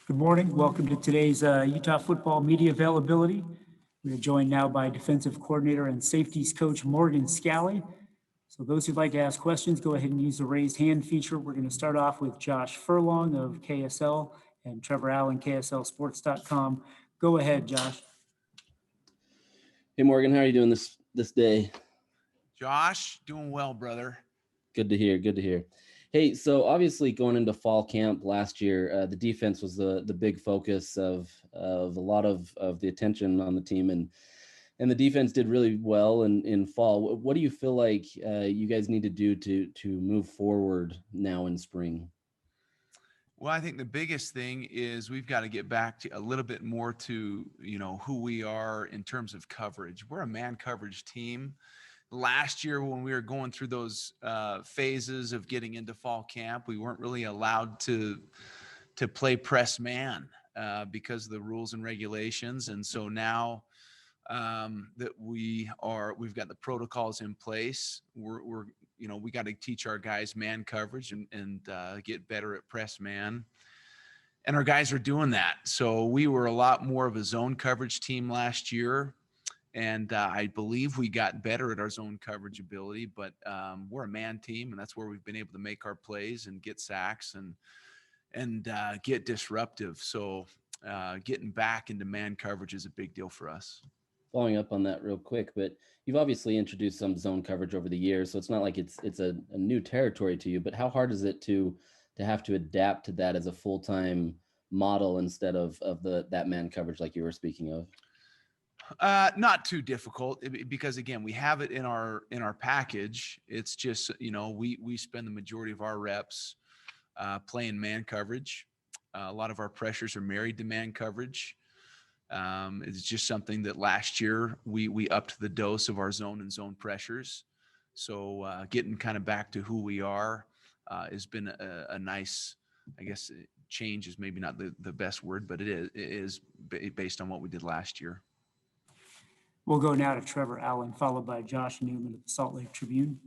Good morning. Welcome to today's Utah football media availability. We are joined now by defensive coordinator and safeties coach Morgan Scalley. So those who'd like to ask questions, go ahead and use the raised hand feature. We're going to start off with Josh Furlong of KSL and Trevor Allen, KSLSports.com. Go ahead, Josh. Hey, Morgan, how are you doing this day? Josh, doing well, brother. Good to hear. Good to hear. Hey, so obviously going into fall camp last year, the defense was the big focus of a lot of the attention on the team, and the defense did really well in fall. What do you feel like you guys need to do to move forward now in spring? Well, I think the biggest thing is we've got to get back to a little bit more to, who we are in terms of coverage. We're a man coverage team. Last year, when we were going through those phases of getting into fall camp, we weren't really allowed to play press man because of the rules and regulations. And so now that we've got the protocols in place, we got to teach our guys man coverage and get better at press man. And our guys are doing that. So we were a lot more of a zone coverage team last year. And I believe we got better at our zone coverage ability, but we're a man team, and that's where we've been able to make our plays and get sacks and get disruptive. So getting back into man coverage is a big deal for us. Following up on that real quick, but you've obviously introduced some zone coverage over the years, so it's not like it's a new territory to you. But how hard is it to have to adapt to that as a full-time model instead of that man coverage like you were speaking of? Not too difficult because again, we have it in our package. It's just, we spend the majority of our reps playing man coverage. A lot of our pressures are married to man coverage. It's just something that last year we upped the dose of our zone and zone pressures. So getting kind of back to who we are has been a nice, I guess, change is maybe not the best word, but it is based on what we did last year. We'll go now to Trevor Allen, followed by Josh Newman of the Salt Lake Tribune.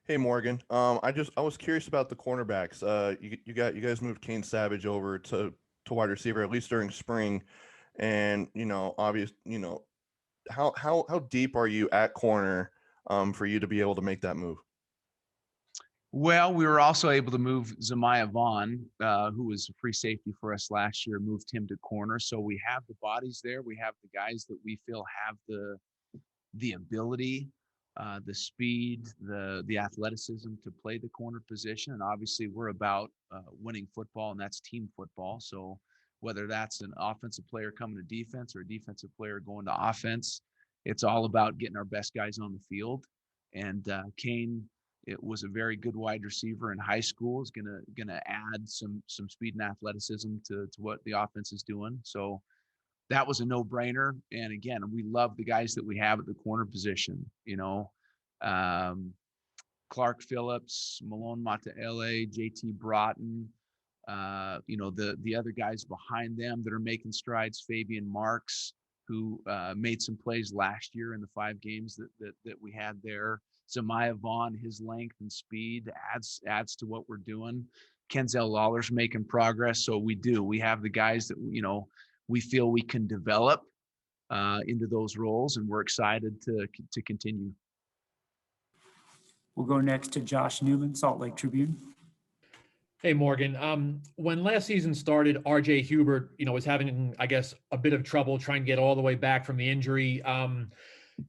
Hey Morgan, I was curious about the cornerbacks. You guys moved Kane Savage over to wide receiver at least during spring, and how deep are you at corner for you to be able to make that move? Well, we were also able to move Zamiah Vaughn, who was a free safety for us last year, moved him to corner. So we have the bodies there. We have the guys that we feel have the ability, the speed, the athleticism to play the corner position. And obviously we're about winning football, and that's team football. So whether that's an offensive player coming to defense or a defensive player going to offense, it's all about getting our best guys on the field. And Kane, it was a very good wide receiver in high school. Is gonna add some speed and athleticism to what the offense is doing. So that was a no-brainer. And again, we love the guys that we have at the corner position. Clark Phillips, Malone Mataele, JT Broughton. The other guys behind them that are making strides. Fabian Marks, who made some plays last year in the 5 games that we had there. Zamiah Vaughn, his length and speed adds to what we're doing. Kenzel Lawler's making progress. So we have the guys that, we feel we can develop into those roles, and we're excited to continue. We'll go next to Josh Newman, Salt Lake Tribune. Hey, Morgan. When last season started, RJ Hubert, was having, I guess, a bit of trouble trying to get all the way back from the injury.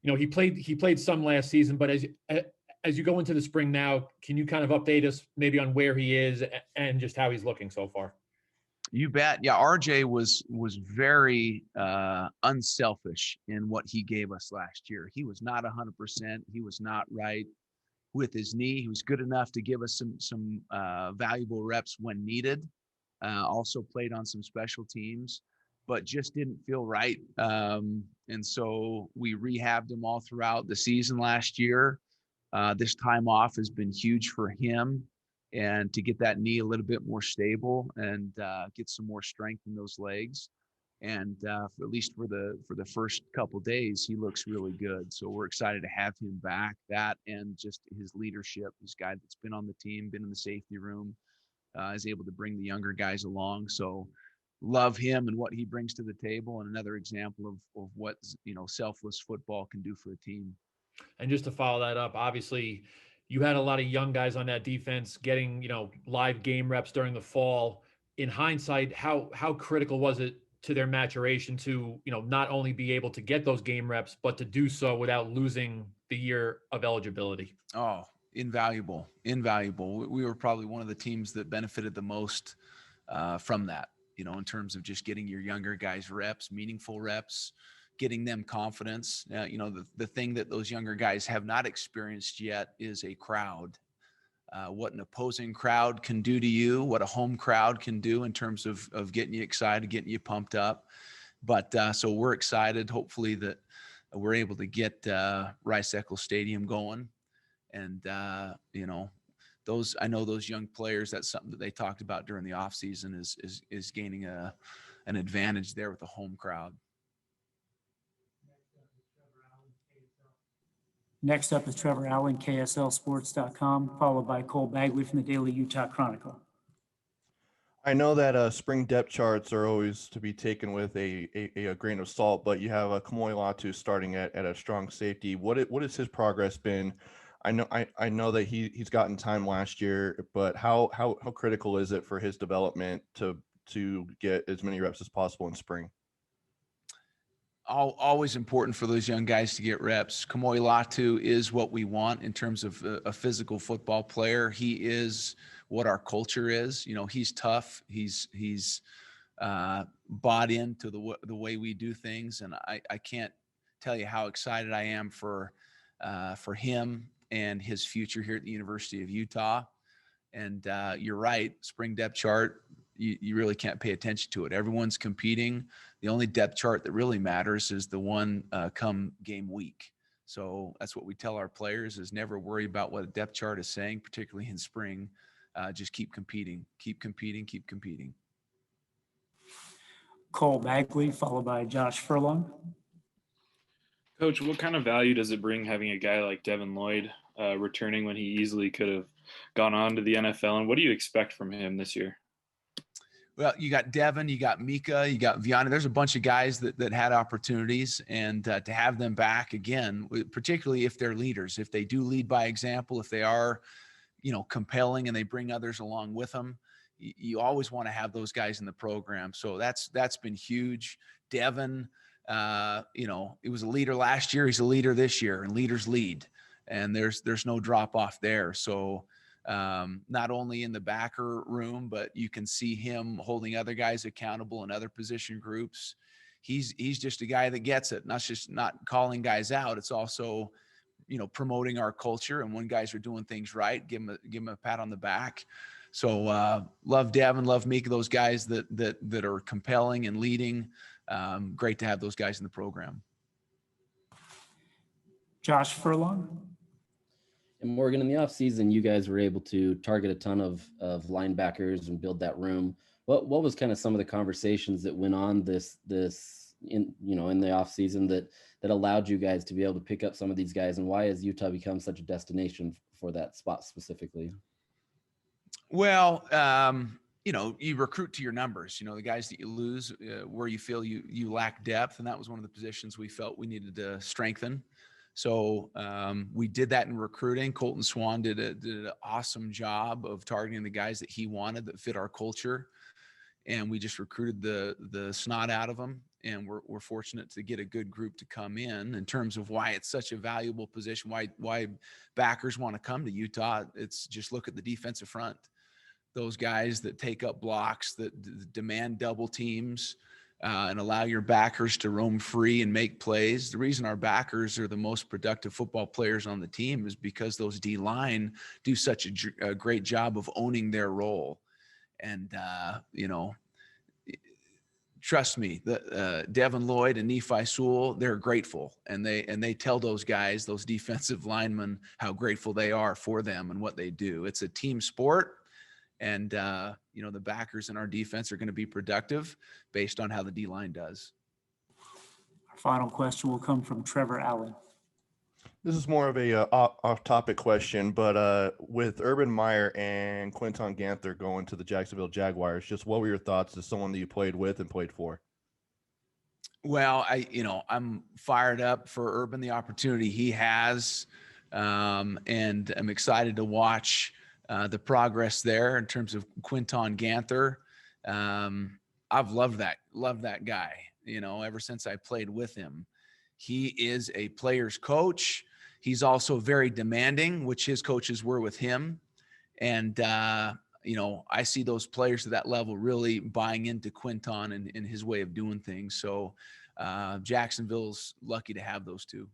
He played some last season, but as you go into the spring now, can you kind of update us maybe on where he is and just how he's looking so far? You bet. Yeah, RJ was very unselfish in what he gave us last year. He was not 100%. He was not right with his knee. He was good enough to give us some valuable reps when needed. Also played on some special teams, but just didn't feel right. And so we rehabbed him all throughout the season last year. This time off has been huge for him, and to get that knee a little bit more stable and get some more strength in those legs. And at least for the first couple days, he looks really good. So we're excited to have him back. That and just his leadership, this guy that's been on the team, been in the safety room, is able to bring the younger guys along. So love him and what he brings to the table, and another example of what, selfless football can do for a team. And just to follow that up, obviously, you had a lot of young guys on that defense getting, live game reps during the fall. In hindsight, how critical was it to their maturation to, not only be able to get those game reps, but to do so without losing the year of eligibility? Oh, invaluable, invaluable. We were probably one of the teams that benefited the most from that, in terms of just getting your younger guys reps, meaningful reps, getting them confidence. The thing that those younger guys have not experienced yet is a crowd. What an opposing crowd can do to you, what a home crowd can do in terms of getting you excited, getting you pumped up. But so we're excited, hopefully, that we're able to get Rice-Eccles Stadium going. And, I know those young players, that's something that they talked about during the off season is gaining an advantage there with the home crowd. Next up is Trevor Allen, KSLSports.com, followed by Cole Bagley from the Daily Utah Chronicle. I know that spring depth charts are always to be taken with a grain of salt, but you have Kamo'i Latu starting at a strong safety. What has his progress been? I know that he's gotten time last year, but how critical is it for his development to get as many reps as possible in spring? Always important for those young guys to get reps. Kamo'i Latu is what we want in terms of a physical football player. He is what our culture is. He's tough. He's bought into the way we do things, and I can't tell you how excited I am for him and his future here at the University of Utah. And you're right, spring depth chart, you really can't pay attention to it. Everyone's competing. The only depth chart that really matters is the one come game week. So that's what we tell our players, is never worry about what a depth chart is saying, particularly in spring. Just keep competing, keep competing, keep competing. Cole Bagley, followed by Josh Furlong. Coach, what kind of value does it bring having a guy like Devin Lloyd returning when he easily could have gone on to the NFL? And what do you expect from him this year? Well, you got Devin, you got Mika, you got Viana. There's a bunch of guys that had opportunities, and to have them back again, particularly if they're leaders, if they do lead by example, if they are, compelling and they bring others along with them, you always want to have those guys in the program. So that's been huge. Devin, he was a leader last year. He's a leader this year, and leaders lead, and there's no drop off there. So not only in the backer room, but you can see him holding other guys accountable in other position groups. He's just a guy that gets it. Not calling guys out. It's also, promoting our culture. And when guys are doing things right, give him a pat on the back. So love Devin, love Mika, those guys that are compelling and leading. Great to have those guys in the program. Josh Furlong. And Morgan, in the offseason, you guys were able to target a ton of linebackers and build that room. What was kind of some of the conversations that went on this in the offseason that allowed you guys to be able to pick up some of these guys, and why has Utah become such a destination for that spot specifically? Well, you recruit to your numbers, the guys that you lose, where you feel you lack depth. And that was one of the positions we felt we needed to strengthen. So we did that in recruiting. Colton Swan did an awesome job of targeting the guys that he wanted that fit our culture. And we just recruited the snot out of them. And we're fortunate to get a good group to come in terms of why it's such a valuable position, why backers want to come to Utah. It's just look at the defensive front. Those guys that take up blocks, that demand double teams, and allow your backers to roam free and make plays. The reason our backers are the most productive football players on the team is because those D-line do such a great job of owning their role. And, trust me, Devin Lloyd and Nephi Sewell, they're grateful. And they tell those guys, those defensive linemen, how grateful they are for them and what they do. It's a team sport. And, the backers in our defense are going to be productive based on how the D-line does. Our final question will come from Trevor Allen. This is more of a off-topic question, but with Urban Meyer and Quinton Ganther going to the Jacksonville Jaguars, just what were your thoughts as someone that you played with and played for? Well, I'm fired up for Urban, the opportunity he has, and I'm excited to watch the progress there in terms of Quinton Ganther. I've loved that guy, ever since I played with him. He is a player's coach. He's also very demanding, which his coaches were with him. And, I see those players at that level really buying into Quinton and his way of doing things. So Jacksonville's lucky to have those two.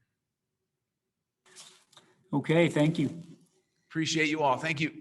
Okay, thank you. Appreciate you all. Thank you.